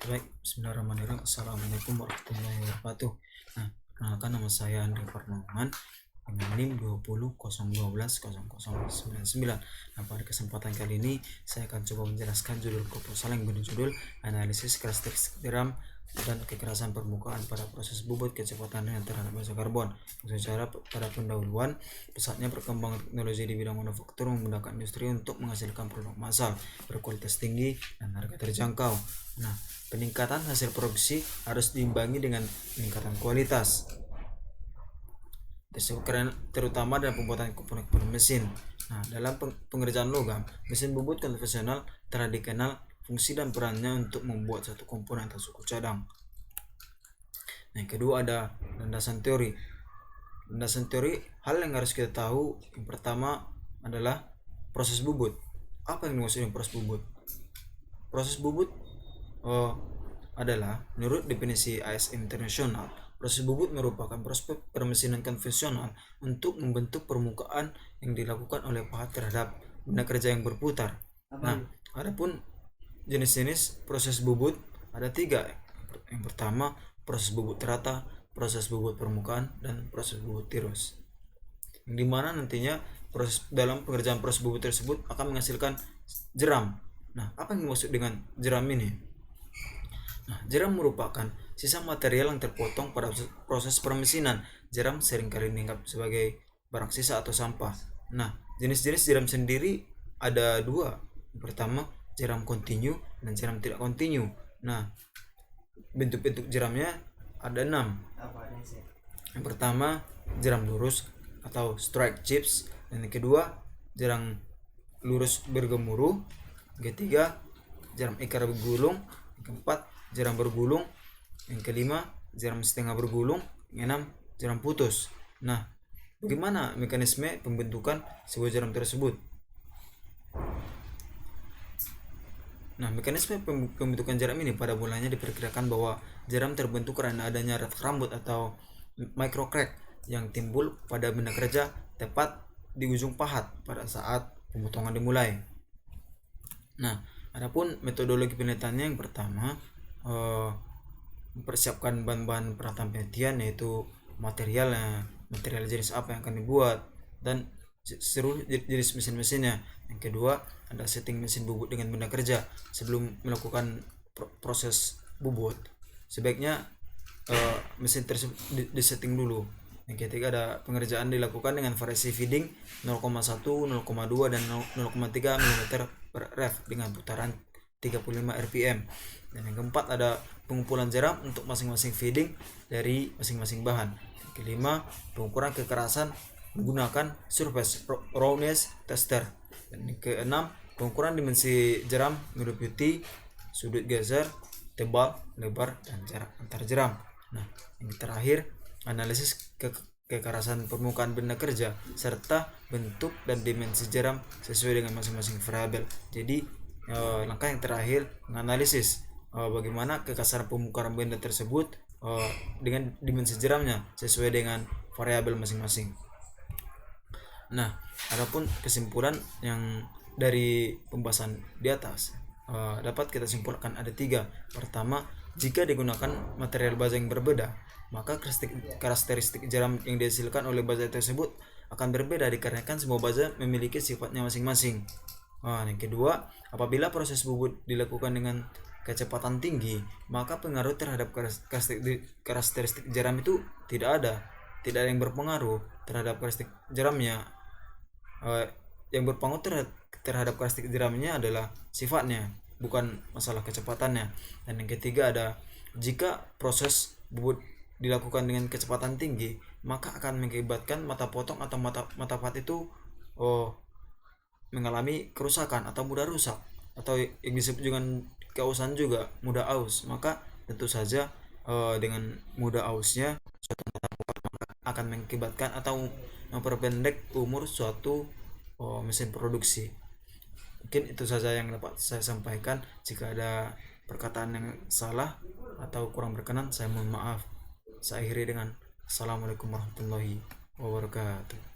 Baik, bismillahirrahmanirrahim. Assalamualaikum warahmatullahi wabarakatuh. Nah, perkenalkan nama saya Andre Farnoman dengan NIM 20.012.0099. Nah, pada kesempatan kali ini saya akan coba menjelaskan judul proposal yang berjudul Analisis Karakteristik Tiram dan Kekerasan Permukaan pada Proses Bubut Kecepatan terhadap Basa Karbon. Secara pada pendahuluan, pesatnya perkembangan teknologi di bidang manufaktur memudahkan industri untuk menghasilkan produk massal berkualitas tinggi dan harga terjangkau. Nah, peningkatan hasil produksi harus diimbangi dengan peningkatan kualitas, terutama dalam pembuatan komponen mesin. Nah, dalam pengerjaan logam, mesin bubut konvensional telah dikenal fungsi dan perannya untuk membuat satu komponen atau suku cadang. Nah, yang kedua ada landasan teori. Landasan teori, hal yang harus kita tahu yang pertama adalah proses bubut. Apa yang dimaksud dengan proses bubut? Proses bubut adalah menurut definisi ASM Internasional, proses bubut merupakan proses permesinan konvensional untuk membentuk permukaan yang dilakukan oleh pahat terhadap benda kerja yang berputar. Nah, adapun jenis-jenis proses bubut ada 3. Yang pertama, proses bubut rata, proses bubut permukaan, dan proses bubut tirus. Yang dimana nantinya dalam pengerjaan proses bubut tersebut akan menghasilkan jeram. Nah, apa yang dimaksud dengan jeram ini? Nah, jeram merupakan sisa material yang terpotong pada proses permesinan. Jeram seringkali dianggap sebagai barang sisa atau sampah. Nah, jenis-jenis jeram sendiri ada 2. Yang pertama, jeram kontinu dan jeram tidak kontinu. Nah, bentuk-bentuk jeramnya ada 6. Yang pertama, jeram lurus atau strike chips. Dan yang kedua, jeram lurus bergemuruh. Yang ketiga, jeram ikar bergulung. Yang keempat, jeram bergulung. Yang kelima, jeram setengah bergulung. Yang enam, jeram putus. Nah, bagaimana mekanisme pembentukan sebuah jeram tersebut? Nah, mekanisme pembentukan jeram ini pada mulanya diperkirakan bahwa jeram terbentuk karena adanya retak rambut atau micro crack yang timbul pada benda kerja tepat di ujung pahat pada saat pemotongan dimulai. Nah, adapun metodologi penelitiannya yang pertama, mempersiapkan bahan-bahan peralatan penelitian, yaitu material jenis apa yang akan dibuat dan seluruh jenis mesin-mesinnya. Yang kedua, ada setting mesin bubut dengan benda kerja. Sebelum melakukan proses bubut, sebaiknya mesin tersebut disetting dulu. Yang ketiga, ada pengerjaan dilakukan dengan variasi feeding 0,1, 0,2 dan 0,3 mm per rev dengan putaran 35 rpm. Dan yang keempat, ada pengumpulan jeram untuk masing-masing feeding dari masing-masing bahan. Yang kelima, pengukuran kekerasan menggunakan surface roughness tester. Dan yang keenam, pengukuran dimensi jeram meliputi sudut geser, tebal, lebar, dan jarak antar jeram. Nah, yang terakhir, analisis kekerasan permukaan benda kerja serta bentuk dan dimensi jeram sesuai dengan masing-masing variabel. Jadi langkah yang terakhir, menganalisis bagaimana kekasaran permukaan benda tersebut dengan dimensi jeramnya sesuai dengan variabel masing-masing. Nah, adapun kesimpulan yang dari pembahasan di atas dapat kita simpulkan ada 3. Pertama, jika digunakan material baja yang berbeda, maka karakteristik jeram yang dihasilkan oleh baja tersebut akan berbeda dikarenakan semua baja memiliki sifatnya masing-masing. Yang kedua, apabila proses bubut dilakukan dengan kecepatan tinggi, maka pengaruh terhadap karakteristik jeram itu tidak ada yang berpengaruh terhadap karakteristik jeramnya. Yang berpengaruh terhadap karakteristik jeramnya adalah sifatnya, bukan masalah kecepatannya. Dan yang ketiga, ada jika proses bubut dilakukan dengan kecepatan tinggi, maka akan mengakibatkan mata potong atau mata pahat itu mengalami kerusakan atau mudah rusak, atau yang disebut dengan keausan juga, mudah aus. Maka tentu saja dengan mudah ausnya akan mengakibatkan atau memperpendek umur suatu mesin produksi. Mungkin itu saja yang dapat saya sampaikan. Jika ada perkataan yang salah atau kurang berkenan, saya mohon maaf. Saya akhiri dengan Assalamualaikum warahmatullahi wabarakatuh.